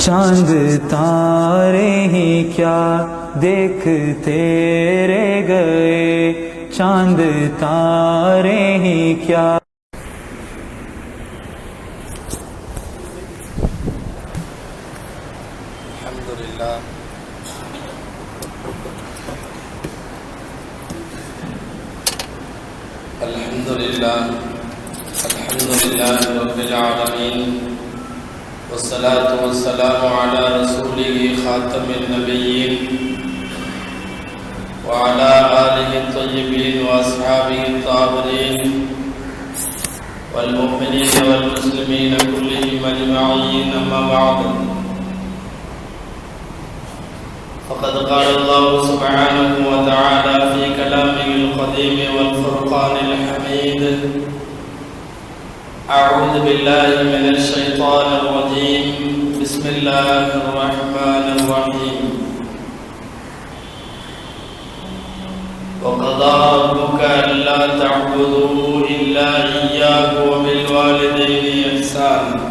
चांद तारे ही क्या देखते रह गए, चांद तारे ही क्या। अल्हम्दुलिल्लाह रब्बिल आलमीन वस्सलातु वस्सलामु अला रसूलिहि खातमिन नबिय्यीन व अला आलिहि तय्यिबीन व अस्हाबिहि ताहिरीन वल मुमिनीन वल मुस्लिमीन कुल्लिहिम अजमईन, अम्मा बअद। फ़क़द क़ाल अल्लाहु सुब्हानहु व तआला फ़ी कलामिहिल क़दीम वल फ़ुरक़ानिल हमीद। अऊज़ु बिल्लाहि मिनश शैतानिर रजीम। बिस्मिल्लाहिर रहमानिर रहीम। व क़ज़ा रब्बुका अल्ला तअबुदू इल्ला इय्याहु व बिल वालिदैनि इहसाना।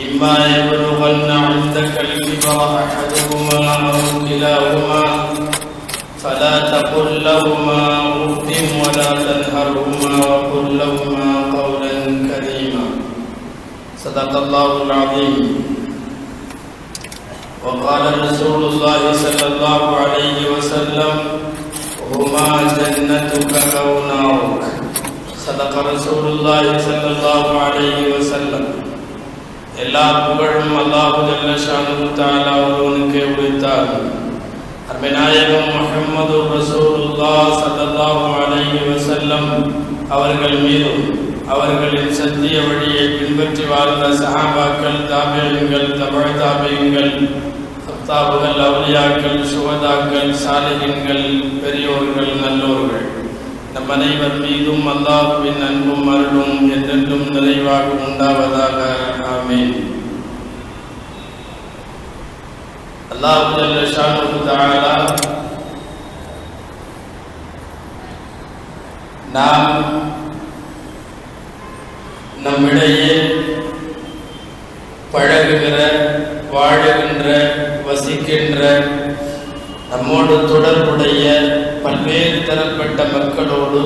इम्मा यब्लुगन्ना इन्दकल किबरा अहदुहुमा अव किलाहुमा फला तकुल लहुमा उफ़्फ़िन वला तन्हरहुमा व कुल लहुमा क़ौलन करीमा। सदक़ल्लाहुल अज़ीम। व क़ाल रसूलुल्लाहि सल्लल्लाहु अलैहि वसल्लम हुमा जन्नतुका व नारुक। सदक़ रसूलुल्लाहि सल्लल्लाहु अलैहि वसल्लम। எல்லா புகழும் அல்லாஹு ஜல்ல ஷானுஹு தஆலா ஒருவனுக்கே உரித்தாகும். அருமைநாயகம் முஹம்மது ரசூலுல்லாஹ் ஸல்லல்லாஹு அலைஹி வஸல்லம் அவர்கள் மீதும் அவர்களின் சத்திய வழியை பின்பற்றி வாழ்ந்த சஹாபாக்கள், தாபிஈன்கள், தபஅ தாபிஈன்கள், ஃபத்தாவுகள், அவுலியாக்கள், சுஹதாக்கள், சாலிஹீன்கள், பெரியோர்கள், நல்லோர்கள் நம் அனைவர் மீதும் அல்லாஹ்வின் அன்பும் அருளும் என்றென்றும் நிறைவாக உண்டாவதாக. ஆமீன். அல்லாஹ் ஜல்ல ஷானுஹு தஆலா நாம் நம்மிடையே பழகுகிற, வாழுகின்ற, வசிக்கின்ற, நம்மோடு தொடர்புடைய பல்வேறு தரப்பட்ட மக்களோடு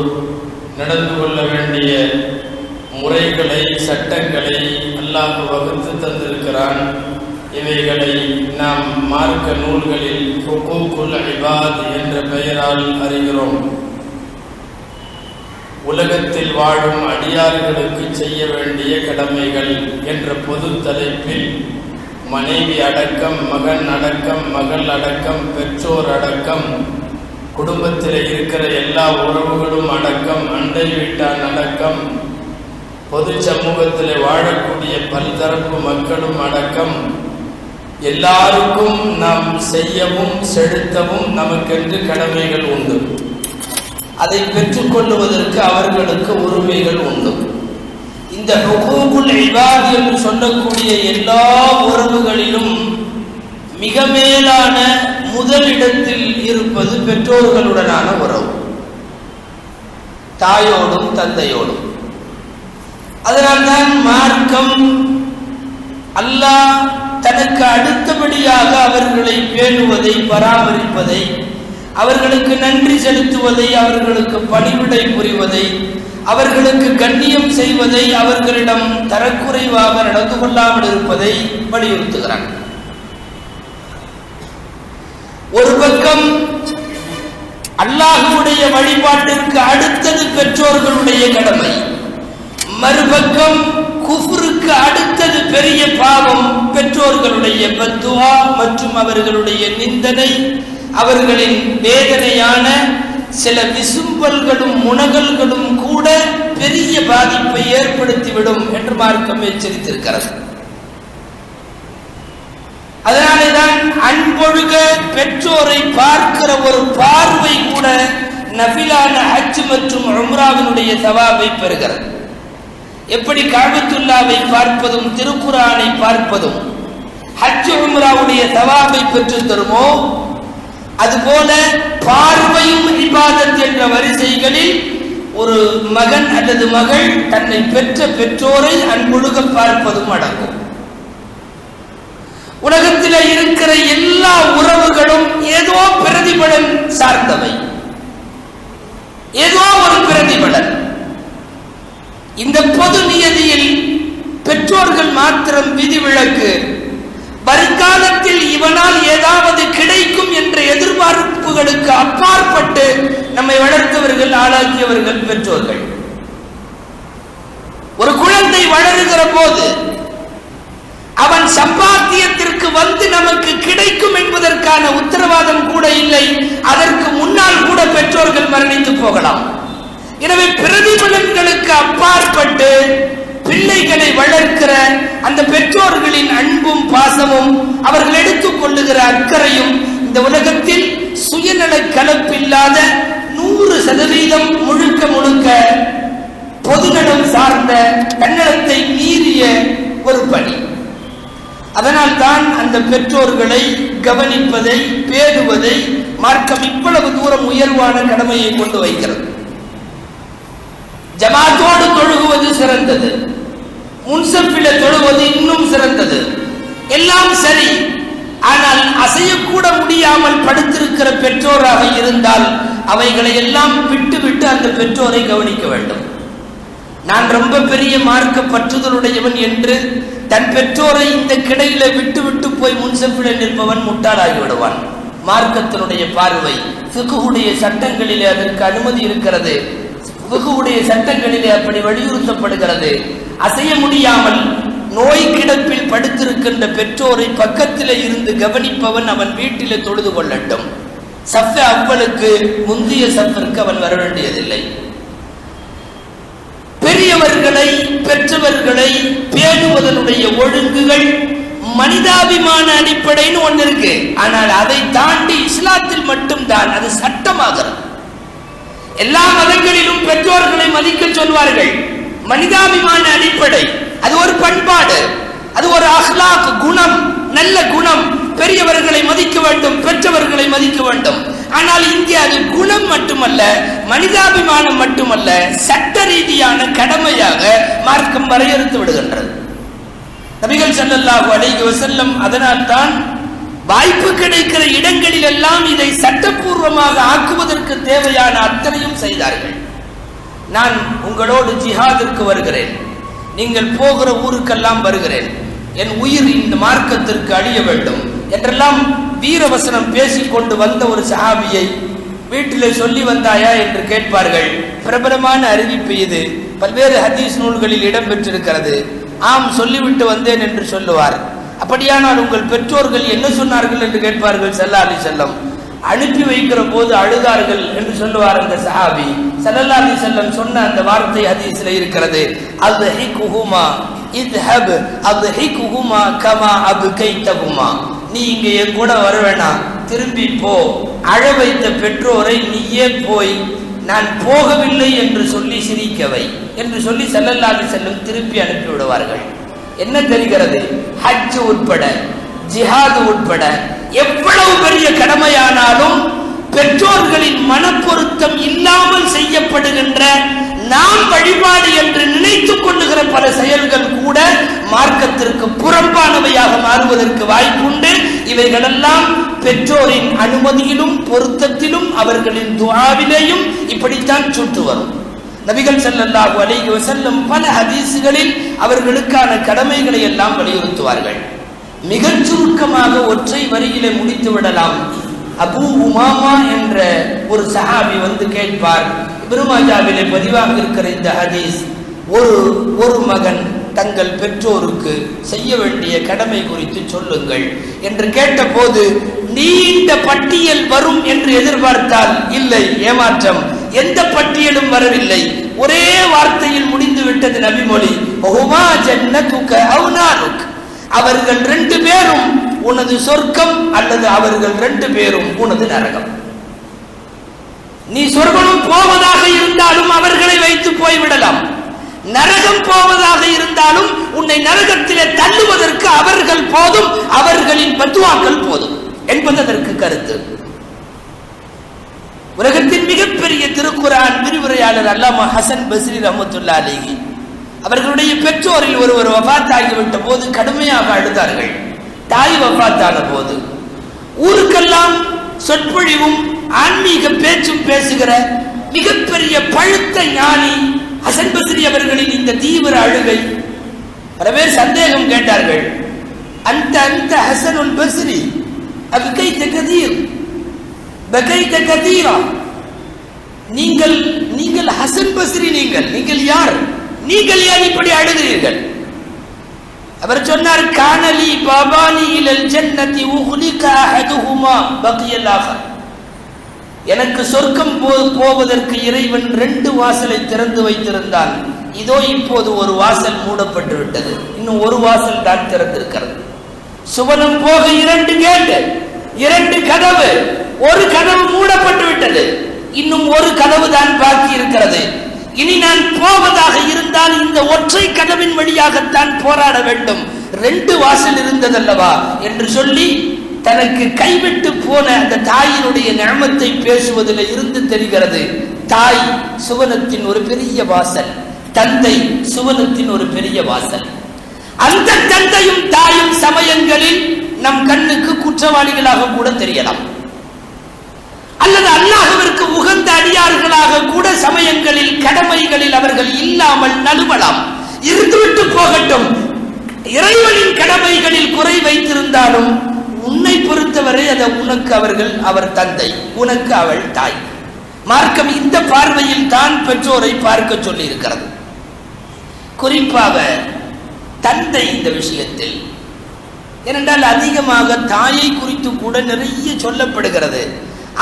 நடந்து கொள்ள வேண்டிய முறைகளை, சட்டங்களை அல்லாஹ் வகுத்து தந்திருக்கிறான். இவைகளை நாம் மார்க்க நூல்களில் ஹுகூகுல் இபாத் என்ற பெயரால் அறிகிறோம். உலகத்தில் வாழும் அடியார்களுக்கு செய்ய வேண்டிய கடமைகள் என்ற பொது தலைப்பில் மனைவி அடக்கம், மகன் அடக்கம், மகள் அடக்கம், பெற்றோர் அடக்கம், குடும்பத்தில் இருக்கிற எல்லா உறவுகளும் அடக்கம், அண்டை வீட்டான் அடக்கம், பொது சமூகத்தில் வாழக்கூடிய பல்தரப்பு மக்களும் அடக்கம், எல்லாருக்கும் நாம் செய்யவும் செலுத்தவும் நமக்கென்று கடமைகள் உண்டு. அதை பெற்றுக்கொள்வதற்கு அவர்களுக்கு உரிமைகள் உண்டு. இந்த ஹுகூகுல் இபாத் என்று சொல்லக்கூடிய எல்லா உறவுகளிலும் மிக மேலான முதலிடத்தில் இருப்பது பெற்றோர்களுடனான உறவு, தாயோடும் தந்தையோடும். அதனால்தான் மார்க்கம் அல்லாஹ் தனக்கு அடுத்தபடியாக அவர்களை பேணுவதை, பராமரிப்பதை, அவர்களுக்கு நன்றி செலுத்துவதை, அவர்களுக்கு பணிவிடை புரிவதை, அவர்களுக்கு கண்ணியம் செய்வதை, அவர்களிடம் தரக்குறைவாக நடந்து கொள்ளாமல் இருப்பதை வலியுறுத்துகிறார். ஒரு பக்கம் அல்லாஹ்வுடைய வழிபாட்டிற்கு அடுத்தது பெற்றோர்களுடைய கடமை, மறுபக்கம் குஃப்ருக்கு அடுத்தது பெரிய பாவம் பெற்றோர்களுடைய பத்துவா மற்றும் அவர்களுடைய நிந்தனை, அவர்களின் வேதனையான சில விசும்பல்களும் முனகல்களும் கூட பெரிய பாதிப்பை ஏற்படுத்திவிடும் என்று மார்க்கம் எச்சரித்திருக்கிறது. அதனாலேதான் அன்பொழுக பெற்றோரை பார்க்கிற ஒரு பார்வை கூட நஃபிலான ஹஜ் மற்றும் உம்ராவினுடைய தவாபை பெறுகிறது. எப்படி காபத்துல்லாவை பார்ப்பதும் திருக்குர்ஆனை பார்ப்பதும் ஹஜ் உம்ராவுடைய தவாபை பெற்று தருமோ, அதுபோல பார்வையும் இபாதத் என்ற வரிசைகளில் ஒரு மகன் அல்லது மகள் தன்னை பெற்ற பெற்றோரை அன்பொழுக பார்ப்பதும் அடங்கும். இருக்கிற எல்லா உறவுகளும் ஏதோ பிரதிபலன் சார்ந்தவை, ஏதோ ஒரு பிரதிபலன். இந்த பொது நியதியில் பெற்றோர்கள் மாத்திரம் விதிவிலக்கு. வருங்காலத்தில் இவனால் ஏதாவது கிடைக்கும் என்ற எதிர்பார்ப்புகளுக்கு அப்பாற்பட்டு நம்மை வளர்த்தவர்கள், ஆளாக்கியவர்கள் பெற்றோர்கள். ஒரு குழந்தை வளருகிற போது அவன் சம்பாத்தியத்திற்கு வந்து நமக்கு கிடைக்கும் என்பதற்கான உத்தரவாதம் கூட இல்லை. அதற்கு முன்னால் கூட பெற்றோர்கள் மரணித்து போகலாம். எனவே பிரதிபலன்களுக்கு அப்பாற்பட்டு பிள்ளைகளை வளர்க்கிற அந்த பெற்றோர்களின் அன்பும் பாசமும் அவர்கள் எடுத்துக் கொள்ளுகிற அக்கறையும் இந்த உலகத்தில் சுயநல கலப்பில்லாத 100% முழுக்க முழுக்க பொதுநலம் சார்ந்த தன்னலத்தை மீறிய ஒரு பணி. அதனால் தான் அந்த பெற்றோர்களை கவனிப்பதை, பேணுவதை மார்க்கம் இவ்வளவு தூரம் உயர்வான கடமையை கொண்டு வைக்கிறது. ஜமாத்தோடு தொழுகுவது சிறந்தது, முன்சப்பில தொழுவது இன்னும் சிறந்தது. எல்லாம் சரி, ஆனால் அசையக்கூட முடியாமல் படுத்திருக்கிற பெற்றோராக இருந்தால் அவைகளை எல்லாம் விட்டு அந்த பெற்றோரை கவனிக்க வேண்டும். நான் ரொம்ப பெரிய மார்க்க பற்றுதலுடையவன் என்று தன் பெற்றோரை இந்த கிடையில விட்டு போய் முன்சப்பில நிற்பவன் முட்டாளாகி விடுவான். மார்க்கத்தினுடைய பார்வை, ஃபிக்ஹுடைய சட்டங்களிலே அதற்கு அனுமதி இருக்கிறது. ஃபிக்ஹுடைய சட்டங்களிலே அப்படி வலியுறுத்தப்படுகிறது. அசைய முடியாமல் நோய் கிடப்பில் படுத்திருக்கின்ற பெற்றோரை பக்கத்திலே இருந்து கவனிப்பவன் அவன் வீட்டிலே தொழுது கொள்ளட்டும். சஃப அவ்வளுக்கு முந்தைய சஃபிற்கு அவன் வர வேண்டியதில்லை. பெரியவர்களை, பெற்றவர்களை பேணுவதனுடைய ஒழுங்குகள் மனிதாபிமான அடிப்படைன்னு ஒன்று இருக்கு. ஆனால் அதை தாண்டி இஸ்லாத்தில் மட்டும்தான் அது சட்டமாகிறது. எல்லா மதங்களிலும் பெற்றோர்களை மதிக்க சொல்வார்கள். மனிதாபிமான அடிப்படை, அது ஒரு பண்பாடு, அது ஒரு அஹ்லாக் குணம், நல்ல குணம். பெரியவர்களை மதிக்க வேண்டும், பெற்றவர்களை மதிக்க வேண்டும். ஆனால் இங்கே அது குணம் மட்டுமல்ல, மனிதாபிமானம் மட்டுமல்ல, சட்ட ரீதியான கடமையாக மார்க்கம் வரையறுத்து விடுகின்றது. நபிகள் ஸல்லல்லாஹு அலைஹி வஸல்லம் அதனால் தான் வாய்ப்பு கிடைக்கிற இடங்களில் எல்லாம் இதை சட்டப்பூர்வமாக ஆக்குவதற்கு தேவையான அத்தனையும் செய்தார்கள். நான் உங்களோடு ஜிஹாதிற்கு வருகிறேன், நீங்கள் போகிற ஊருக்கெல்லாம் வருகிறேன், என் உயிர் இந்த மார்க்கத்திற்கு அழிய வேண்டும் என்றெல்லாம் வீரவசனம் பேசிக்கொண்டு வந்த ஒரு சஹாபியை வீட்டிலே சொல்லி வந்தாயா என்று கேட்பார்கள். பிரபலமான அறிவிப்பு இது, பல்வேறு ஹதீஸ் நூல்களில் இடம்பெற்றிருக்கிறது. ஆம், சொல்லிவிட்டு வந்தேன் என்று சொல்லுவார். அப்படியானால் உங்கள் பெற்றோர்கள் என்ன சொன்னார்கள் என்று கேட்பார்கள். ஸல்லல்லாஹு அலைஹி வஸல்லம் அனுப்பி வைக்கிற போது அழுதார்கள் என்று சொல்லுவார் அந்த சஹாபி. ஸல்லல்லாஹு அலைஹி வஸல்லம் சொன்ன அந்த வார்த்தை ஹதீஸில் இருக்கிறது, அத்ஹிகுஹுமா இத்ஹப் அத்ஹிகுஹுமா கமா அப்கைதஹுமா. நீ இங்க என் கூட வர வேணாம், திரும்பி போ. அழ வைத்த பெற்றோரை நீயே போய் நான் போகவில்லை என்று சொல்லி சிரிக்கவை என்று சொல்லி ஸல்லல்லாஹு அலைஹி வஸல்லம் திருப்பி அனுப்பி விடுவார்கள். என்ன தெரிகிறது? ஹஜ் உட்பட, ஜிஹாது உட்பட எவ்வளவு பெரிய கடமையானாலும் பெற்றோர்களின் மனப்பொருத்தம் இல்லாமல் செய்யப்படுகின்ற, நாம் வழிபாடு என்று நினைத்துக் கொள்ளுகிற பல செயல்கள் கூட மார்க்கத்திற்கு புறம்பானவையாக மாறுவதற்கு வாய்ப்புண்டு. இவைகளெல்லாம் பெற்றோரின் அனுமதியிலும் பொருத்தத்திலும் அவர்களின் துஆவிலேயும் இப்படித்தான் சுட்டு வரும். நபிகள் ஸல்லல்லாஹு அலைஹி வஸல்லம் பல ஹதீஸ்களில் அவர்களுக்கான கடமைகளை எல்லாம் வலியுறுத்துவார்கள். மிகச் சுருக்கமாக ஒற்றை வரியிலே முடித்து விடலாம். அபூ உமாமா என்ற ஒரு சஹாபி வந்து கேட்பார். இப்னு மாஜாவிலே பதிவாக இருக்கிற இந்த ஹதீஸ், ஒரு மகன் தங்கள் பெற்றோருக்கு செய்ய வேண்டிய கடமை குறித்து சொல்லுங்கள் என்று கேட்டபோது நீண்ட பட்டியல் வரும் என்று எதிர்பார்த்தால் இல்லை, ஏமாற்றம். எந்த பட்டியலும் வரவில்லை, ஒரே வார்த்தையில் முடிந்து விட்டது நபிமொழி, ஹுமா ஜன்னதுக அவ் நாருக். அவர்கள் 2 பேரும் உனது சொர்க்கம் அல்லது அவர்கள் 2 பேரும் உனது நரகம். நீ சொர்க்கம் போவதாக இருந்தாலும் அவர்களை வைத்து போய்விடலாம், நரகம் போவதாக இருந்தாலும் உன்னை நரகத்திலே தள்ளுவதற்கு அவர்கள் போதும், அவர்களின் பத்துவாக்கள் போதும் என்பது அதற்கு கருத்து. உலகத்தின் மிகப்பெரிய திருக்குர்ஆன் விரிவுரையாளர் அல்லாமா ஹசன் பஸ்ரி ரஹ்மத்துல்லாஹி அலைஹி அவர்களுடைய பெற்றோரில் ஒருவர் வஃபாத் ஆகிவிட்ட போது கடுமையாக அழுதார்கள். தாய் வஃபாத்தான போது ஊருக்கெல்லாம் சொற்பொழிவும் ஆன்மீக பேச்சும் பேசுகிற மிகப்பெரிய பழுத்த ஞானி ஹசன் பஸ்ரி அவர்களின் இந்த தீவிர அழுகை. பல பேர் சந்தேகம் கேட்டார்கள், அந்த அந்த ஹசனுல் பஸ்ரி அபகைத கதீர் பகைத கதீரா, நீங்கள் நீங்கள் ஹசன் பஸ்ரி, நீங்கள் யார், நீங்கள் ஏன் இப்படி அழுகிறீர்கள்? அவர் சொன்னார், கானலி பாபானி இலல் ஜன்னதி உஹ்லிக அஹதுஹுமா பகியல் ஆகர். எனக்கு சொர்க்கம் போவதற்கு இறைவன் 2 வாசலை திறந்து வைத்திருந்தான். இதோ இப்போது ஒரு வாசல் மூடப்பட்டு விட்டது, இன்னும் ஒரு வாசல் தான் திறந்திருக்கிறது. சுவனம் போக 2 கேட், 2 கதவு, ஒரு கதவு மூடப்பட்டு விட்டது, இன்னும் ஒரு கதவு தான் பாக்கி இருக்கிறது. இனி நான் போவதாக இருந்தால் இந்த ஒற்றை கதவின் வழியாகத்தான் போராட வேண்டும், 2 வாசல் இருந்ததல்லவா என்று சொல்லி தனக்கு கைவிட்டு போன அந்த தாயினுடைய நியமத்தை பேசுவதில் இருந்து தெரிகிறது. தாய் சுவனத்தின் ஒரு பெரிய வாசல், தந்தை சுவனத்தின் ஒரு பெரிய வாசல். அந்த தந்தையும் தாயும் சமயங்களில் நம் கண்ணுக்கு குற்றவாளிகளாக கூட தெரியலாம், அல்லது அல்லாஹ்விற்கு உகந்த அடியார்களாக கூட சமயங்களில் கடமைகளில் அவர்கள் இல்லாமல் நழுவலாம். இருந்துவிட்டு போகட்டும், இறைவனின் கடமைகளில் குறை வைத்திருந்தாலும் உன்னை பொறுத்தவரை அது உனக்கு அவர் தந்தை, உனக்கு அவள் தாய். மார்க்கம் இந்த பார்வையில் தான் பெற்றோரை பார்க்க சொல்லி இருக்கிறது. குறிப்பாக தந்தை இந்த விஷயத்தில், ஏனென்றால் அதிகமாக தாயை குறித்து கூட நிறைய சொல்லப்படுகிறது.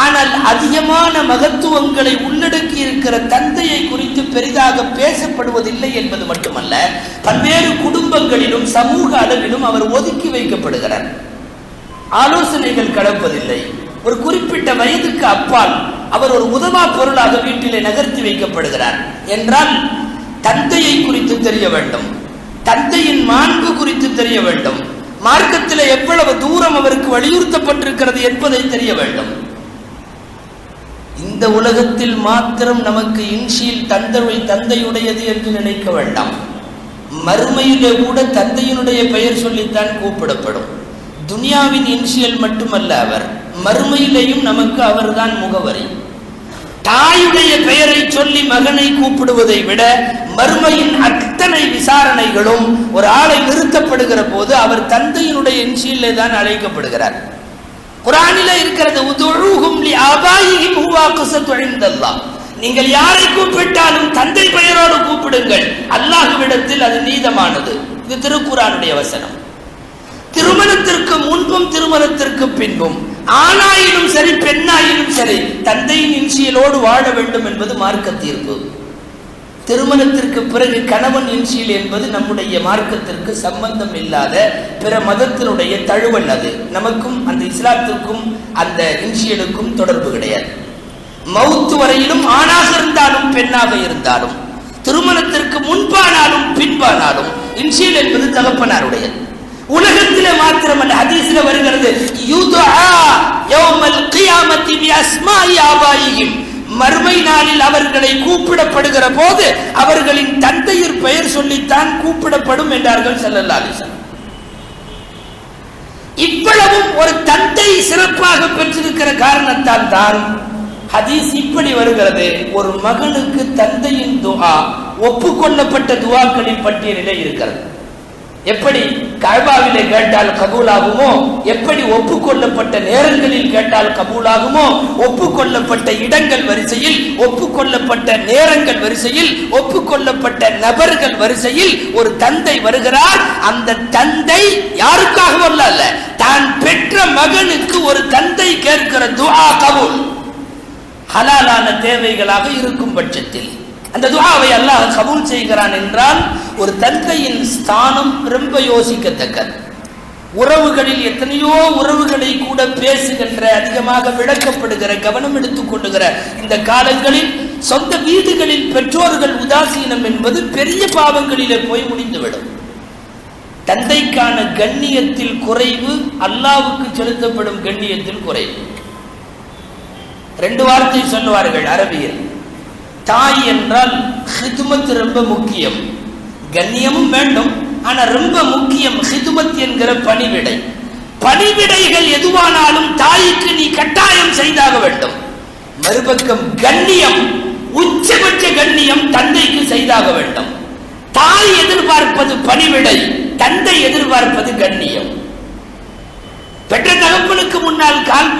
ஆனால் அதிகமான மகத்துவங்களை உள்ளடக்கி இருக்கிற தந்தையை குறித்து பெரிதாக பேசப்படுவதில்லை என்பது மட்டுமல்ல, பல்வேறு குடும்பங்களிலும் சமூக அளவிலும் அவர் ஒதுக்கி வைக்கப்படுகிறார், ஆலோசனைகள் கடப்பதில்லை. ஒரு குறிப்பிட்ட வயதுக்கு அப்பால் அவர் ஒரு உதவா பொருளாக வீட்டிலே நகர்த்தி வைக்கப்படுகிறார் என்றால் தந்தையை குறித்து தெரிய வேண்டும், தந்தையின் மாண்பு குறித்து தெரிய வேண்டும், மார்க்கத்தில் எவ்வளவு தூரம் அவருக்கு வலியுறுத்தப்பட்டிருக்கிறது என்பதை தெரிய வேண்டும். இந்த உலகத்தில் மாத்திரம் நமக்கு இன்ஷியில் தந்தையுடையது என்று நினைக்க வேண்டாம். மறுமையிலே கூட தந்தையினுடைய பெயர் சொல்லித்தான் கூப்பிடப்படும். துனியாவின் இன்ஷியல் மட்டுமல்ல அவர், மறுமையிலேயும் நமக்கு அவர்தான் முகவரி. தாயுடைய பெயரை சொல்லி மகனை கூப்பிடுவதை விட மறுமையின் அத்தனை விசாரணைகளும் ஒரு ஆளை நிறுத்தப்படுகிற போது அவர் தந்தையினுடைய இன்ஷியலே தான் அழைக்கப்படுகிறார். குர்ஆனிலே இருக்கிறது, உதுஊஹும் லிஆபாயிஹிம் ஹுவா க்ஸத்து இன்தல்லாஹ். நீங்கள் யாரை கூப்பிட்டாலும் தந்தை பெயரோடு கூப்பிடுங்கள், அல்லாஹ்விடத்தில் அது நீதமானது. இது திருக்குர்ஆனுடைய வசனம். திருமணத்திற்கு முன்பும் திருமணத்திற்கு பின்பும், ஆணாயினும் சரி பெண்ணாயினும் சரி, தந்தையின் இன்சியலோடு வாழ வேண்டும் என்பது மார்க்க தீர்ப்பு. திருமணத்திற்கு பிறகு கணவன் இன்சியல் என்பது நம்முடைய மார்க்கத்திற்கு சம்பந்தம் இல்லாத பிற மதத்தினுடைய தழுவல். அது நமக்கும் அந்த இஸ்லாத்திற்கும் அந்த இன்சியலுக்கும் தொடர்பு கிடையாது. மவுத்து வரையிலும் ஆணாக இருந்தாலும் பெண்ணாக இருந்தாலும், திருமணத்திற்கு முன்பானாலும் பின்பானாலும் இன்சியல் என்பது தகப்பனாருடையது. உலகத்திலே மாத்திரமல்ல, ஹதீஸில் வருகிறது, யுதுஆ யௌமல் கியாமத்தி பிஅஸ்மாஇ ஆபாயிஹிம். மறுமை நாளில் அவர்களை கூப்பிடப்படுகிற போது அவர்களின் தந்தையர் பெயர் சொல்லித்தான் கூப்பிடப்படும் என்றார்கள் ஸல்லல்லாஹு அலைஹி வஸல்லம். இவ்வளவும் ஒரு தந்தை சிறப்பாக பெற்றிருக்கிற காரணத்தால் தான் ஹதீஸ் இப்படி வருகிறது. ஒரு மகனுக்கு தந்தையின் துஆ ஒப்புக்கொள்ளப்பட்ட துஆக்களின் பட்டியலிலே இருக்கிறது. எப்படி கஅபாவிலே கேட்டால் கபூலாகுமோ, எப்படி ஒப்புக்கொள்ளப்பட்ட நேரங்களில் கேட்டால் கபூலாகுமோ, ஒப்புக்கொள்ளப்பட்ட இடங்கள் வரிசையில், ஒப்புக்கொள்ளப்பட்ட நேரங்கள் வரிசையில், ஒப்புக்கொள்ளப்பட்ட நபர்கள் வரிசையில் ஒரு தந்தை வருகிறார். அந்த தந்தை யாருக்காகவும் அல்ல, தான் பெற்ற மகனுக்கு ஒரு தந்தை கேட்கிற துஆ கபூல், ஹலாலான தேவைகளாக இருக்கும் பட்சத்தில் அந்த துஆவை அல்லாஹ் கபூல் செய்கிறான் என்றால் ஒரு தந்தையின் ஸ்தானம் ரொம்ப யோசிக்கத்தக்கது. உறவுகளில் எத்தனையோ உறவுகளை கூட பேசுகின்ற, அதிகமாக விளக்கப்படுகிற, கவனம் எடுத்துக் கொள்ளுகிற இந்த காலங்களில் சொந்த வீடுகளில் பெற்றோர்கள் உதாசீனம் என்பது பெரிய பாவங்களிலே போய் முடிந்துவிடும். தந்தைக்கான கண்ணியத்தில் குறைவு, அல்லாஹ்வுக்கு செலுத்தப்படும் கண்ணியத்தில் குறைவு. 2 வார்த்தை சொல்லுவார்கள் அரபியில். தாய் என்றால் ஹிதுமத் ரொம்ப முக்கியம், கண்ணியமும் வேண்டும், ஆனா ரொம்ப முக்கியம் ஹிதுமத் என்கிற பணிவிடை. பணிவிடைகள் எதுவானாலும் தாய்க்கு நீ கட்டாயம் செய்தாக வேண்டும். மறுபக்கம் கண்ணியம், உச்சபட்ச கண்ணியம் தந்தைக்கு செய்தாக வேண்டும். தாய் எதிர்பார்ப்பது பணிவிடை, தந்தை எதிர்பார்ப்பது கண்ணியம். பெற்ற தகப்பனுக்கு முன்னால் கால்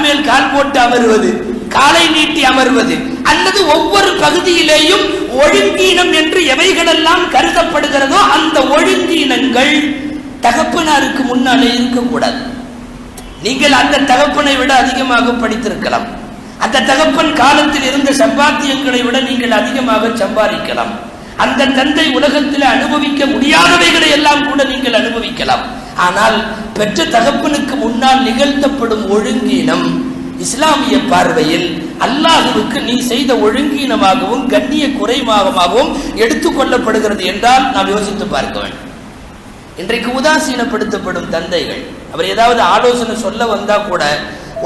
மேல் கால் போட்டு அமர்வது, காலை நீட்டி அமர்வது, அல்லது ஒவ்வொரு பகுதியிலேயும் ஒழுங்கீனம் என்று எவைகளெல்லாம் கருதப்படுகிறதோ அந்த ஒழுங்கீனங்கள் தகப்பனாருக்கு முன்னாலே இருக்கக்கூடாது. நீங்கள் அந்த தகப்பனை விட அதிகமாக படித்திருக்கலாம், அந்த தகப்பன் காலத்தில் இருந்த சம்பாத்தியங்களை விட நீங்கள் அதிகமாக சம்பாதிக்கலாம், அந்த தந்தை உலகத்தில் அனுபவிக்க முடியாதவைகளை எல்லாம் கூட நீங்கள் அனுபவிக்கலாம். ஆனால் பெற்ற தகப்பனுக்கு முன்னால் நிகழ்த்தப்படும் ஒழுங்கீனம் இஸ்லாமிய பார்வையில் அல்லாஹ்வுக்கு நீ செய்த ஒழுங்கீனமாகவும் கண்ணிய குறைவாகவும் எடுத்துக்கொள்ளப்படுகிறது என்றால் நாம் யோசித்து பார்க்க வேண்டும். இன்றைக்கு உதாசீனப்படுத்தப்படும் தந்தைகள், அவர் ஏதாவது ஆலோசனை சொல்ல வந்தா கூட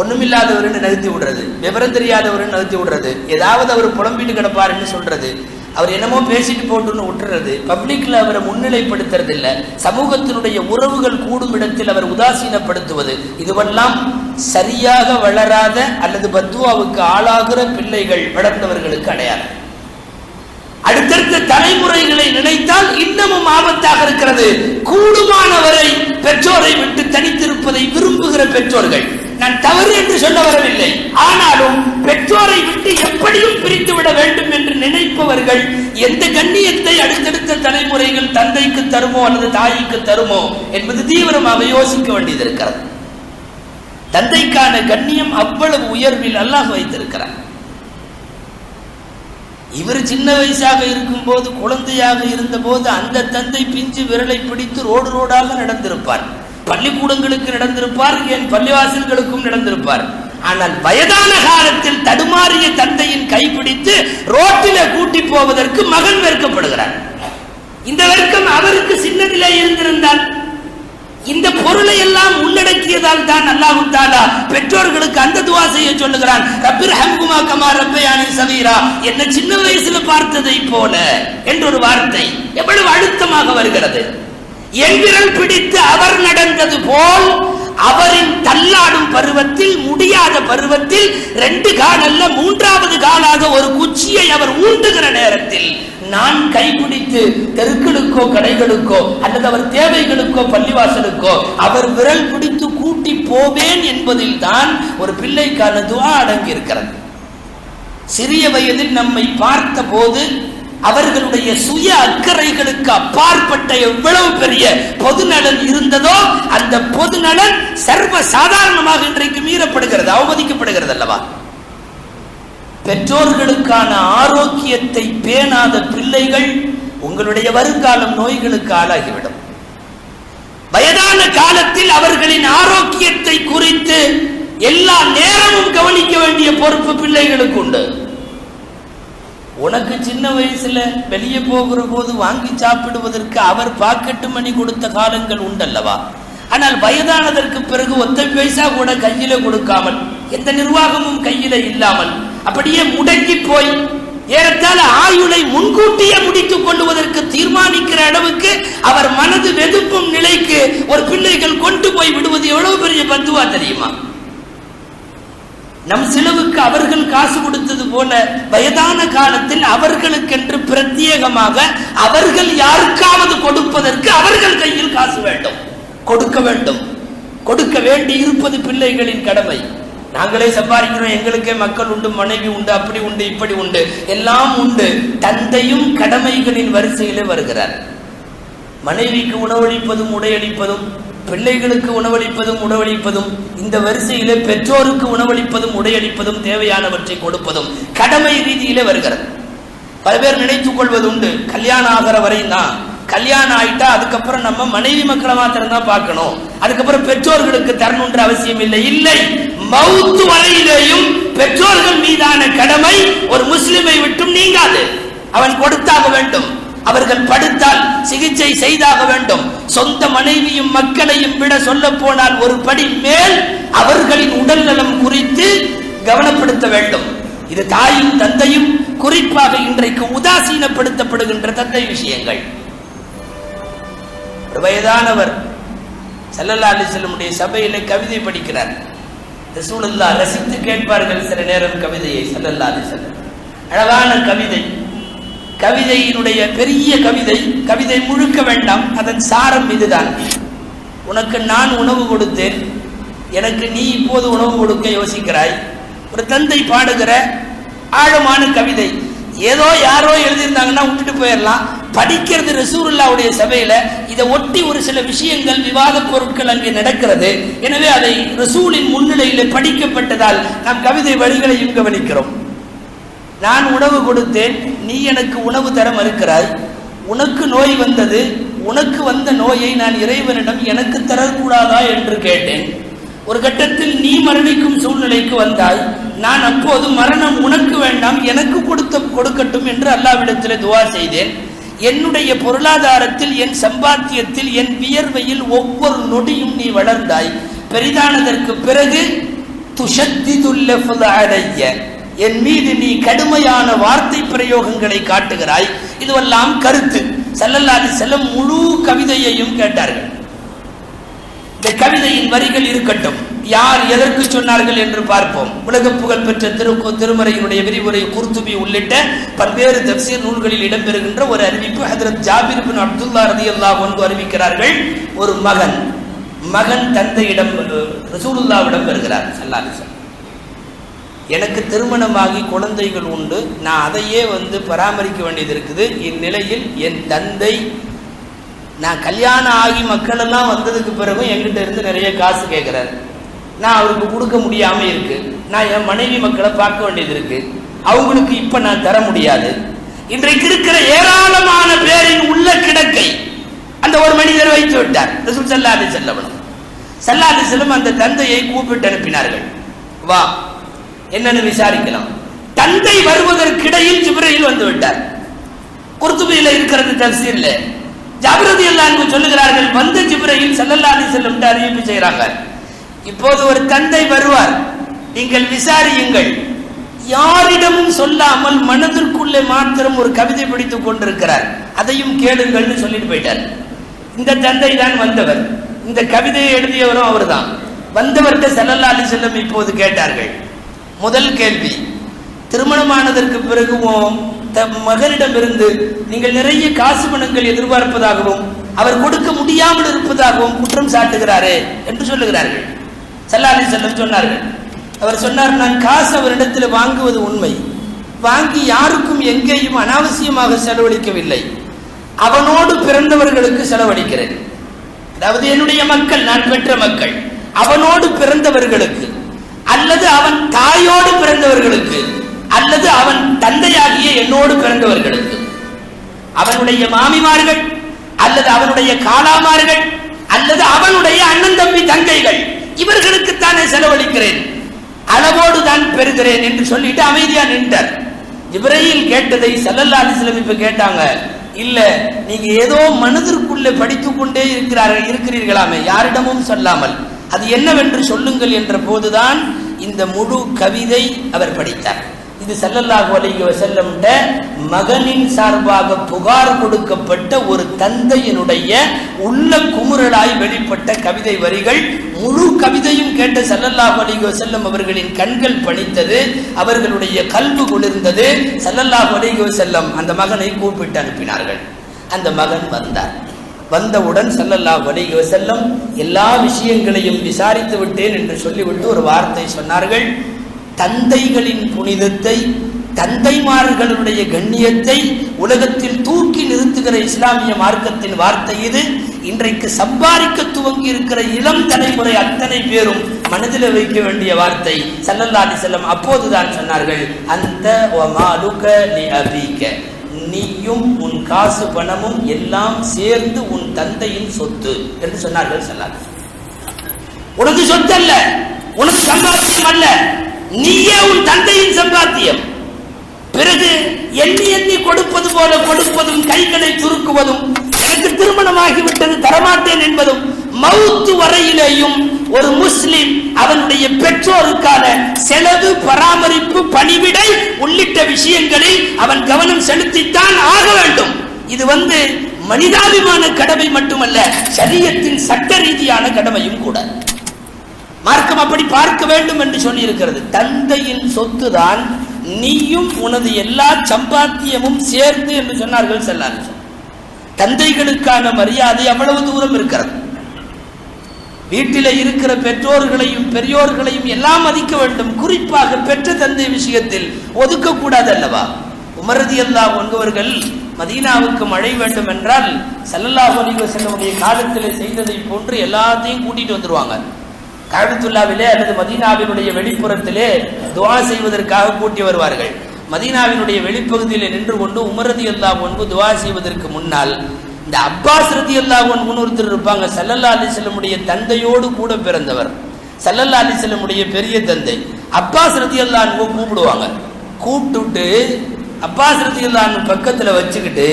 ஒண்ணுமில்லாதவர்னு நிறுத்தி விடுறது, விவரம் தெரியாதவர்னு நிறுத்தி விடுறது, ஏதாவது அவர் புலம்பிட்டு கிடப்பாருன்னு சொல்றது, அவர் என்னமோ பேசிட்டு போட்டுன்னு விட்டுறது, பப்ளிக்ல அவரை முன்னிலைப்படுத்துறது இல்லை, சமூகத்தினுடைய உறவுகள் கூடும் இடத்தில் அவர் உதாசீனப்படுத்துவது, இதுவெல்லாம் சரியாக வளராத அல்லது பத்துவாவுக்கு ஆளாகிற பிள்ளைகள் வளர்ந்தவர்களுக்கு அடையாளம். அடுத்தடுத்த தலைமுறைகளை நினைத்தால் இன்னமும் ஆபத்தாக இருக்கிறது. கூடுமானவரை பெற்றோரை விட்டு தனித்திருப்பதை விரும்புகிற பெற்றோர்கள், நான் தவறு என்று சொல்ல வரவில்லை, ஆனாலும் பெற்றோரை விட்டு எப்படியும் பிரித்துவிட வேண்டும் என்று நினைப்பவர்கள் எந்த கண்ணியத்தை அடுத்தடுத்த தலைமுறைகள் தந்தைக்கு தருமோ அல்லது தாய்க்கு தருமோ என்பது தீவிரமாக யோசிக்க வேண்டியது இருக்கிறது. தந்தைக்கான கண்ணியம் அவ்வளவு உயர்வில் அல்லாஹ் வைத்திருக்கிறார். இவர் சின்ன வயசாக இருக்கும் போது, குழந்தையாக இருந்த போது அந்த தந்தை பிஞ்சு விரலை பிடித்து ரோடு ரோடாக நடந்திருப்பார், பள்ளிக்கூடங்களுக்கு நடந்திருப்பார், ஏன் பள்ளிவாசல்களுக்கும் நடந்திருப்பார். ஆனால் வயதான காலத்தில் தடுமாறிய தந்தையின் கைப்பிடித்து ரோட்டில கூட்டி போவதற்கு மகன் வெறுக்கப்படுகிறார். இந்த வெறுக்கம் அவருக்கு சின்னதிலே இருந்திருந்தால், இந்த பொருளை எல்லாம் உள்ளடக்கியதால் தான் அல்லாஹ் தஆலா பெற்றோர்களுக்கு அந்த துஆ செய்ய சொல்லுகிறான், ரப்பிர்ஹம்ஹுமா கமா ரப்பயானி ஸகீரா, என்ன சின்ன வயசுல பார்த்ததை போல என்ற ஒரு வார்த்தை எவ்வளவு அழுத்தமாக வருகிறது. என் விரல் பிடித்து அவர் நடந்தது போல் அவரின் தள்ளாடும் பருவத்தில், முடியாத பருவத்தில் 2 கால் அல்ல 3வது காலாக ஒரு குச்சியை அவர் ஊண்டுகிற நேரத்தில் நான் கைப்பிடித்து தெருக்களுக்கோ கடைகளுக்கோ அல்லது அவர் தேவைகளுக்கோ பள்ளிவாசலுக்கோ அவர் விரல் பிடித்து கூட்டி போவேன் என்பதில் தான் ஒரு பிள்ளைக்கான துஆ அடங்கி இருக்கிறது. சிறிய வயதில் நம்மை பார்த்த போது அவர்களுடைய சுய அக்கறைகளுக்கு அப்பாற்பட்ட எவ்வளவு பெரிய பொதுநலன் இருந்ததோ அந்த பொதுநலன் சர்வ சாதாரணமாக இன்றைக்கு மீறப்படுகிறது, அவமதிக்கப்படுகிறது அல்லவா? பெற்றோர்களுக்கான ஆரோக்கியத்தை பேணாத பிள்ளைகள் உங்களுடைய வருங்காலம் நோய்களுக்கு ஆளாகிவிடும். வயதான காலத்தில் அவர்களின் ஆரோக்கியத்தை குறித்து எல்லா நேரமும் கவனிக்க வேண்டிய பொறுப்பு பிள்ளைகளுக்கு உண்டு. உனக்கு சின்ன வயசுல வெளியே போகிற போது வாங்கி சாப்பிடுவதற்கு அவர் பாக்கெட்டு மணி கொடுத்த காலங்கள் உண்டல்லவா? ஆனால் வயதானதற்கு பிறகு 1 பைசா கூட கையில கொடுக்காமல், எந்த நிர்வாகமும் கையில இல்லாமல் அப்படியே முடங்கி போய் ஏறத்தாழ ஆயுளை முன்கூட்டியே முடித்துக் கொள்வதற்கு தீர்மானிக்கிற அளவுக்கு அவர் மனது வெதுப்பும் நிலைக்கு ஒரு பிள்ளைகள் கொண்டு போய் விடுவது எவ்வளவு பெரிய பத்துவா தெரியுமா? நம் செலவுக்கு அவர்கள் காசு கொடுத்தது போல வயதான காலத்தில் அவர்களுக்கென்று பிரத்யேகமாக அவர்கள் யாருக்காவது கொடுப்பதற்கு அவர்கள் கையில் காசு வேண்டும், கொடுக்க வேண்டும். கொடுக்க வேண்டி இருப்பது பிள்ளைகளின் கடமை. நாங்களே சம்பாதிக்கிறோம், எங்களுக்கே மக்கள் உண்டு, மனைவி உண்டு, அப்படி உண்டு, இப்படி உண்டு, எல்லாம் உண்டு. தந்தையும் கடமைகளின் வரிசையிலே வருகிறார். மனைவிக்கு உணவளிப்பதும் உடையளிப்பதும், பிள்ளைகளுக்கு உணவளிப்பதும் உணவளிப்பதும், இந்த வரிசையிலே பெற்றோருக்கு உணவளிப்பதும் உடையளிப்பதும் தேவையானவற்றை கொடுப்பதும் கடமை ரீதியிலே வருகிறது. பல பேர் நினைத்துக் கொள்வது உண்டு, கல்யாணம் ஆகிற வரை தான், கல்யாணம் ஆயிட்டா அதுக்கப்புறம் நம்ம மனைவி மக்களை மாத்திரம் தான் பார்க்கணும், அதுக்கப்புறம் பெற்றோர்களுக்கு தரணுன்ற அவசியம் இல்லை. இல்லை, மவுத்து வரையிலேயும் பெற்றோர்கள் மீதான கடமை ஒரு முஸ்லிமை விட்டும் நீங்காது. அவன் கொடுத்தாக வேண்டும், அவர்கள் படுத்தால் சிகிச்சை செய்தாக வேண்டும். சொந்த மனைவியும் மக்களையும் விட சொல்ல போனால் ஒரு படி மேல் அவர்களின் உடல் நலம் குறித்து கவனப்படுத்த வேண்டும். இது தாயும் தந்தையும் குறிப்பாக இன்றைக்கு உதாசீனப்படுத்தப்படுகின்ற தந்தை விஷயங்கள். வயதானவர் ஸல்லல்லாஹு அலைஹி வஸல்லம் சபையில கவிதை படிக்கிறார். ரசூலுல்லாஹ் ரசித்து கேட்பார்கள் சில நேரம் கவிதையை. ஸல்லல்லாஹு அலைஹி வஸல்லம் அழகான கவிதை, கவிதையினுடைய பெரிய கவிதை முழுக்க வேண்டாம், அதன் சாரம் இதுதான். உனக்கு நான் உணவு கொடுத்தேன், எனக்கு நீ இப்போது உணவு கொடுக்க யோசிக்கிறாய். ஒரு தந்தை பாடுகிற ஆழமான கவிதை. ஏதோ யாரோ எழுதியிருந்தாங்கன்னா விட்டுட்டு போயிடலாம். படிக்கிறது ரசூலுல்லாஹ்வுடைய சபையில. இதை ஒட்டி ஒரு சில விஷயங்கள், விவாத பொருட்கள் அங்கே நடக்கிறது. எனவே அதை ரசூலின் முன்னிலையில் படிக்கப்பட்டதால் நாம் கவிதை வரிகளையும் கவனிக்கிறோம். நான் உணவு கொடுத்தேன், நீ எனக்கு உணவு தர மறுக்கிறாய். உனக்கு நோய் வந்தது, உனக்கு வந்த நோயை நான் இறைவனிடம் எனக்கு தரக்கூடாதா என்று கேட்டேன். ஒரு கட்டத்தில் நீ மரணிக்கும் சூழ்நிலைக்கு வந்தாய். நான் அப்போது மரணம் உனக்கு வேண்டாம், எனக்கு கொடுக்கட்டும் என்று அல்லாஹ்விடத்தில் துஆ செய்தேன். என்னுடைய பொருளாதாரத்தில், என் சம்பாத்தியத்தில், என் வியர்வையில் ஒவ்வொரு நொடியும் நீ வளர்ந்தாய். பெரிதானதற்கு பிறகு துஷத்திதுல் லஃப்ஸ அலைய, என் மீது நீ கடுமையான வார்த்தை பிரயோகங்களை காட்டுகிறாய். இதுவெல்லாம் கருத்து. ஸல்லல்லாஹு அலைஹி வஸல்லம் முழு கவிதையையும் கேட்டார்கள். இந்த கவிதையின் வரிகள் இருக்கட்டும், யார் எதற்கு சொன்னார்கள் என்று பார்ப்போம். உலக புகழ் பெற்ற திருமறையினுடைய விரிவுரை, குர்துபி உள்ளிட்ட பல்வேறு தஃசீர் நூல்களில் இடம்பெறுகின்ற ஒரு அறிவிப்பு. ஹஜ்ரத் ஜாபிர் இப்னு அப்துல்லாஹ் ரலியல்லாஹு அன்ஹு அறிவிக்கிறார்கள், ஒரு மகன் தந்தையிடம் ரசூலுல்லாஹ்விடம் வருகிறார். ஸல்லல்லாஹு அலைஹி வஸல்லம், எனக்கு திருமணமாகி குழந்தைகள் உண்டு, நான் அதையே பராமரிக்க வேண்டியது இருக்குது. இந்நிலையில் என் தந்தை, நான் கல்யாணம் ஆகி மக்கள் எல்லாம் வந்ததுக்கு பிறகும் என்கிட்ட இருந்து நிறைய காசு கேட்கிறார். நான் அவருக்கு கொடுக்க முடியாம இருக்கு. நான் என் மனைவி மக்களை பார்க்க வேண்டியது இருக்கு. அவங்களுக்கு இப்ப நான் தர முடியாது. இன்றைக்கு இருக்கிற ஏராளமான பேரின் உள்ள கிடக்கை அந்த ஒரு மனிதர் வைத்து விட்டார். ரசூல் ஸல்லல்லாஹு அலைஹி வஸல்லம் அந்த தந்தையை கூப்பிட்டு அனுப்பினார்கள். வா, என்னன்னு விசாரிக்கலாம். தந்தை வருவதற்கிடையில் ஜிப்ரீல் வந்து விட்டார். குர்துபியில இருக்கிறது தஃசீர்ல. ஜாபிர் ரலியல்லாஹு அன்ஹு சொல்லுகிறார்கள், வந்த ஜிப்ரீல் ஸல்லல்லாஹு அலைஹி வஸல்லம் அறிவிப்பு செய்கிறாங்க, இப்போது ஒரு தந்தை வருவார், நீங்கள் விசாரியுங்கள். யாரிடமும் சொல்லாமல் மனதிற்குள்ளே மாத்திரம் ஒரு கவிதை படித்துக் கொண்டிருக்கிறார், அதையும் கேளுங்கள்னு சொல்லிட்டு போயிட்டார். இந்த தந்தை தான் வந்தவர், இந்த கவிதையை எழுதியவரும் அவர் தான். வந்தவர்கிட்ட ஸல்லல்லாஹு அலைஹி வஸல்லம் இப்போது கேட்டார்கள். முதல் கேள்வி, திருமணமானதற்கு பிறகு மகனிடமிருந்து நீங்கள் நிறைய காசு பணங்கள் எதிர்பார்ப்பதாகவும் அவர் கொடுக்க முடியாமல் இருப்பதாகவும் குற்றம் சாட்டுகிறாரே என்று சொல்லுகிறார்கள். ஸல்லல்லாஹு அலைஹி வஸல்லம் சொன்னார்கள், அவர் சொன்னார், நான் காசு அவரிடத்தில் வாங்குவது உண்மை, வாங்கி யாருக்கும் எங்கேயும் அனாவசியமாக செலவழிக்கவில்லை. அவனோடு பிறந்தவர்களுக்கு செலவழிக்கிறேன். அதாவது என்னுடைய மக்கள், நான் பெற்ற மக்கள், அவனோடு பிறந்தவர்களுக்கு, அல்லது அவன் தாயோடு பிறந்தவர்களுக்கு, அல்லது அவன் தந்தையாகிய என்னோடு பிறந்தவர்களுக்கு, அவனுடைய மாமிமார்கள், அல்லது அவனுடைய காலாமார்கள், அல்லது அவனுடைய அண்ணன் தம்பி தங்கைகள், இவர்களுக்குத்தானே செலவழிக்கிறேன், அளவோடு தான் பெறுகிறேன் என்று சொல்லிட்டு அமைதியா நின்றார். ஜிப்ரீல் கேட்டதை ஸல்லல்லாஹு அலைஹி வஸல்லம் இப்ப கேட்டாங்க, இல்ல நீங்க ஏதோ மனதிற்குள்ளே படித்துக் கொண்டே இருக்கிறீர்களாமே, யாரிடமும் சொல்லாமல், அது என்னவென்று சொல்லுங்கள் என்ற போதுதான் இந்த முழு கவிதை அவர் படித்தார். இது ஸல்லல்லாஹு அலைஹி வஸல்லம் மகனின் சார்பாக புகார் கொடுக்கப்பட்ட ஒரு தந்தையினுடைய உள்ள குமுறலாய் வெளிப்பட்ட கவிதை வரிகள். முழு கவிதையும் கேட்ட ஸல்லல்லாஹு அலைஹி வஸல்லம் அவர்களின் கண்கள் பணித்தது, அவர்களுடைய கல்பு குளிர்ந்தது. ஸல்லல்லாஹு அலைஹி வஸல்லம் அந்த மகனை கூப்பிட்டு அனுப்பினார்கள். அந்த மகன் வந்தார். வந்தவுடன் ஸல்லல்லாஹு அலைஹி வஸல்லம் எல்லா விஷயங்களையும் விசாரித்து விட்டேன் என்று சொல்லிவிட்டு ஒரு வார்த்தை சொன்னார்கள், தந்தைகளின் புனிதத்தை, தந்தைமார்களுடைய கண்ணியத்தை உலகத்தில் தூக்கி நிறுத்துகிற இஸ்லாமிய மார்க்கத்தின் வார்த்தை இது. இன்றைக்கு சம்பாதிக்க துவங்கி இருக்கிற இளம் தலைமுறை அத்தனை பேரும் மனதில் வைக்க வேண்டிய வார்த்தை. ஸல்லல்லாஹு அலைஹி வஸல்லம் அப்போதுதான் சொன்னார்கள், அந்த வமாலுக லிஅபீக, நீயும் உன் காசு பணமும் எல்லாம் சேர்ந்து உன் தந்தையின் சொத்து என்று சொன்னார்கள். ஸல்லல்லாஹு அலைஹி வஸல்லம், உனக்கு சொத்து அல்ல, உனக்கு சம்பாத்தியம் அல்ல, நீயே உன் தந்தையின் சம்பாத்தியம். பிறகு எண்ணி எண்ணி கொடுப்பது போல கொடுப்பதும், கைகளை சுருக்குவதும், எனக்கு திருமணமாகிவிட்டது தரமாட்டேன் என்பதும், மவுத்து வரையிலேயும் ஒரு முஸ்லிம் அவனுடைய பெற்றோருக்கான செலவு, பராமரிப்பு, பணிவிடை உள்ளிட்ட விஷயங்களில் அவன் கவனம் செலுத்தித்தான் ஆக வேண்டும். இது மனிதாபிமான கடமை மட்டுமல்ல, ஷரியத்தின் சட்ட ரீதியான கடமையும் கூட. மார்க்கம் அப்படி பார்க்க வேண்டும் என்று சொல்லி இருக்கிறது. தந்தையின் சொத்து தான் நீயும் உனது எல்லா சம்பாத்தியமும் சேர்ந்து என்று சொன்னார்கள் ஸல்லல்லாஹு. தந்தைகளுக்கான மரியாதை அவ்வளவு தூரம் இருக்கிறது. வீட்டில் இருக்கிற பெற்றோர்களையும் பெரியோர்களையும் எல்லாம் மதிக்க வேண்டும். குறிப்பாக பெற்ற தந்தை விஷயத்தில் ஒதுக்கக்கூடாது அல்லவா? உமர் ரலியல்லாஹு அன்ஹு அவர்கள் மதீனாவுக்கு மழை வேண்டும் என்றால் ஸல்லல்லாஹு அலைஹி வஸல்லம் காலத்தில் செய்ததை போன்று எல்லாத்தையும் கூட்டிட்டு வந்துருவாங்க. காபத்துல்லாவிலே அல்லது மதீனாவினுடைய வெளிப்புறத்திலே துஆ செய்வதற்காக கூட்டி வருவார்கள். மதீனாவினுடைய வெளிப்பகுதியில் நின்று கொண்டு உமர் ரலியல்லாஹு அன்ஹு துஆ செய்வதற்கு முன்னால் இந்த அப்பாஸ் ரலியல்லாஹு அன்ஹு ஒருத்தர் இருப்பாங்க. ஸல்லல்லாஹு அலைஹி வஸல்லமுடைய தந்தையோடு கூட பிறந்தவர், ஸல்லல்லாஹு அலைஹி வஸல்லமுடைய பெரிய தந்தை. அப்பாஸ் ரலியல்லாஹு அன்ஹு கூப்பிடுவாங்க. கூப்பிட்டுட்டு அப்பாஸ் ரலியல்லாஹு அன்ஹு பக்கத்துல வச்சுக்கிட்டு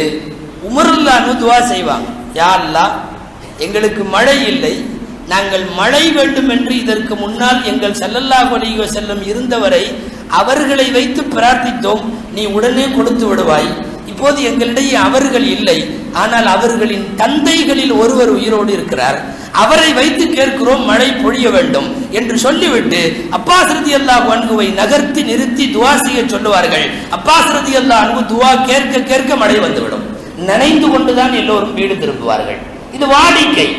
உமர் ரலியல்லாஹு அன்ஹு துஆ செய்வாங்க. யா அல்லாஹ், எங்களுக்கு மழை இல்லை, நாங்கள் மழை வேண்டும் என்று இதற்கு முன்னால் எங்கள் ஸல்லல்லாஹு அலைஹி வஸல்லம் இருந்தவரை அவர்களை வைத்து பிரார்த்தித்தோம், நீ உடனே கொடுத்து விடுவாய். இப்போது எங்களிடையே அவர்கள் இல்லை, ஆனால் அவர்களின் தந்தைகளில் ஒருவர் உயிரோடு இருக்கிறார், அவரை வைத்து கேட்கிறோம், மழை பொழிய வேண்டும் என்று சொல்லிவிட்டு அப்பாஸ் ரலியல்லாஹு அன்ஹுவை நகர்த்தி நிறுத்தி துஆ செய்ய சொல்லுவார்கள். அப்பாஸ் ரலியல்லாஹு அன்ஹு துஆ கேட்க கேட்க மழை வந்துவிடும். நனைந்து கொண்டுதான் எல்லோரும் வீடு திரும்புவார்கள். இது வாடிக்கை.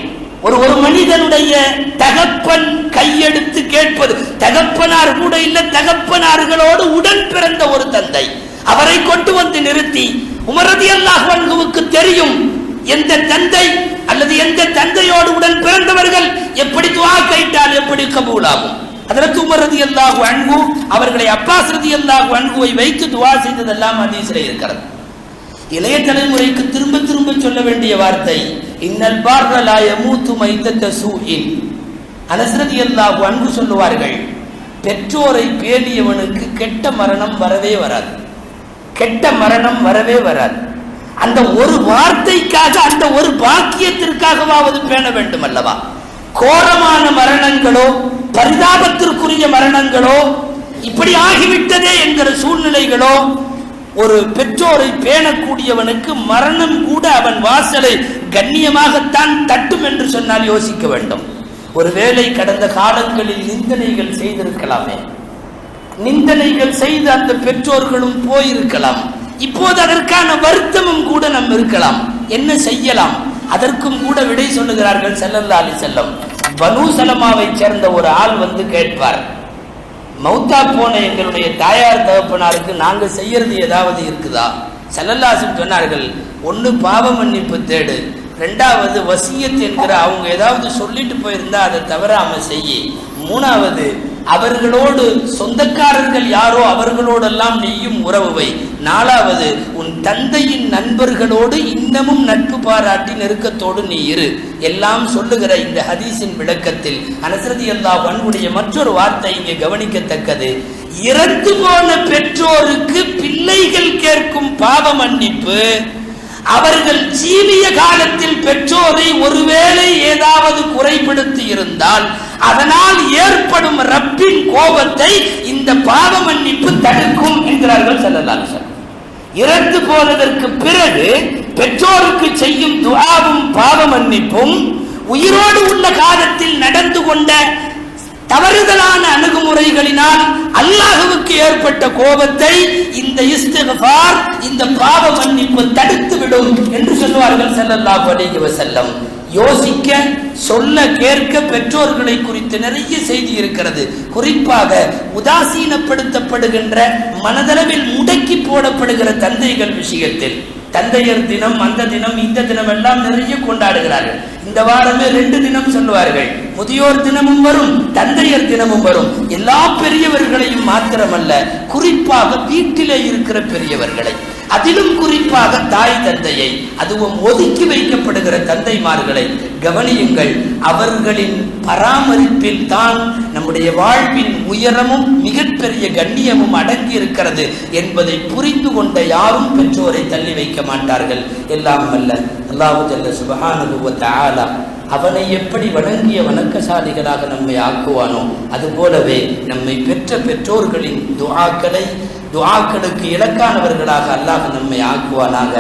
ஒரு மனிதனுடைய தகப்பன் கையெடுத்து கேட்பது, தகப்பனார் கூட இல்ல, தகப்பனார்களோடு உடன் பிறந்த ஒரு தந்தை, அவரை கொண்டு வந்து நிறுத்தி உமர் ரலியல்லாஹு அன்ஹுவுக்கு தெரியும் எந்த தந்தை அல்லது எந்த தந்தையோடு உடன் பிறந்தவர்கள் எப்படி துஆ கேட்டால் எப்படி கபூலாகும். ஹஜ்ரத் உமர் ரலியல்லாஹு அன்ஹு அவர்களை அப்பாஸ் ரலியல்லாஹு அன்ஹுவை வைத்து துஆ செய்ததெல்லாம் ஹதீஸில் இருக்கிறது. இளைய தலைமுறைக்கு திரும்ப திரும்ப சொல்ல வேண்டிய வார்த்தை, இன்னல் பார்ர லா யமூது மைத்தத சூஇன். அனஸ் ரலியல்லாஹு அன்ஹு சொல்லுவார்கள், பெற்றோரை பேணியவனுக்கு கெட்ட மரணம் வரவே வராது, கெட்ட மரணம் வரவே வராது. அந்த ஒரு வார்த்தைக்காக, அந்த ஒரு பாக்கியத்திற்காகவாவது பேண வேண்டும் அல்லவா? கோரமான மரணங்களோ பரிதாபத்திற்குரிய மரணங்களோ இப்படி ஆகிவிட்டதே என்கிற சூழ்நிலைகளோ ஒரு பெற்றோரை பேணக்கூடியவனுக்கு மரணம் கூட அவன் வாசலை கண்ணியமாகத்தான் தட்டும் என்று சொன்னால் யோசிக்க வேண்டும். ஒருவேளை கடந்த காலங்களில் நிந்தனைகள் செய்திருக்கலாமே, நிந்தனைகள் செய்து அந்த பெற்றோர்களும் போயிருக்கலாம். இப்போது அதற்கான வருத்தமும் கூட நம் இருக்கலாம். என்ன செய்யலாம்? அதற்கும் கூட விடை சொல்லுகிறார்கள் ஸல்லல்லாஹு அலைஹி வஸல்லம். பனூ சலமாவை சேர்ந்த ஒரு ஆள் வந்து கேட்பார், மௌத்தா போன எங்களுடைய தாயார் தகப்பனாருக்கு நாங்க செய்யறது ஏதாவது இருக்குதா? ஸல்லல்லாஹு அலைஹி வஸல்லம் சொன்னார்கள், ஒன்னு பாவ மன்னிப்பு தேடு, ரெண்டாவது வசியத் என்கிற அவங்க ஏதாவது சொல்லிட்டு போயிருந்தா அதை தவறாம செய்ய, மூணாவது அவர்களோடு சொந்தக்காரர்கள் யாரோ அவர்களோடெல்லாம் நீயும் உறவு வை, நாலாவது உன் தந்தையின் நண்பர்களோடு இன்னமும் நட்பு பாராட்டி நெருக்கத்தோடு நீ இரு. எல்லாம் சொல்லுகிற இந்த ஹதீஸின் விளக்கத்தில் அனஸ் ரலியல்லாஹு அன்ஹுடைய மற்றொரு வார்த்தை இங்கே கவனிக்கத்தக்கது. இறந்து போன பெற்றோருக்கு பிள்ளைகள் கேட்கும் பாவ மன்னிப்பு அவர்கள் ஜீவிய காலத்தில் பெற்றோரை ஒருவேளை ஏதாவது குறைபடுத்தி இருந்தால் அதனால் ஏற்படும் ரப்பின் கோபத்தை இந்த பாவ மன்னிப்பு தடுக்கும் என்கிறார்கள் ஸல்லல்லாஹு அலைஹி வஸல்லம். இறந்து போனதற்கு பிறகு பெற்றோருக்கு செய்யும் துஆவும் பாவ மன்னிப்பும் உயிரோடு உள்ள காலத்தில் நடந்து கொண்ட தவறுதலான அணுகுமுறைகளினால் அல்லாஹ்வுக்கு ஏற்பட்ட கோபத்தை இந்த இஸ்திக்ஃபார், இந்த பாவ மன்னிப்பு தடுத்து விடும் என்று சொல்வார்கள் ஸல்லல்லாஹு அலைஹி வஸல்லம். யோசிக்க, சொல்ல, கேட்க பெற்றோர்களை குறித்து நிறைய செய்தி இருக்கிறது. குறிப்பாக உதாசீனப்படுத்தப்படுகின்ற, மனதளவில் முடக்கி போடப்படுகிற தந்தைகள் விஷயத்தில் தந்தையர் தினம், அந்த தினம், இந்த தினம் எல்லாம் நிறைய கொண்டாடுகிறார்கள். இந்த வாரமே 2 தினம் சொல்லுவார்கள். முதியோர் தினமும் வரும், தந்தையர் தினமும் வரும். எல்லா பெரியவர்களையும் மாத்திரமல்ல, குறிப்பாக வீட்டிலே இருக்கிற பெரியவர்களை, அதிலும் குறிப்பாக தாய் தந்தையை, அதுவும் ஒதுக்கி வைக்கப்படுகிற தந்தைமார்களை கவனியுங்கள். அவர்களின் பராமரிப்பில் தான் நம்முடைய வாழ்வின் உயரமும் மிகப்பெரிய கண்ணியமும் அடங்கி இருக்கிறது என்பதை புரிந்து கொண்ட யாரும் பெற்றோரை தள்ளி வைக்க மாட்டார்கள். எல்லாம் வல்ல அல்லாஹ் ஜல்ல சுப்ஹானஹு வ தஆலா அவனை எப்படி வணங்கிய வணக்கசாலிகளாக நம்மை ஆக்குவானோ அதுபோலவே நம்மை பெற்ற பெற்றோர்களின் துஆக்களுக்கு இலக்கானவர்களாக அல்லாஹ் நம்மை ஆக்குவானாக.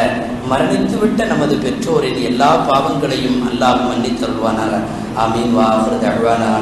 மரணித்துவிட்ட நமது பெற்றோரின் எல்லா பாவங்களையும் அல்லாஹ் மன்னித்தருள்வானாக. ஆமீன். வா ஆகிரு தஅவானா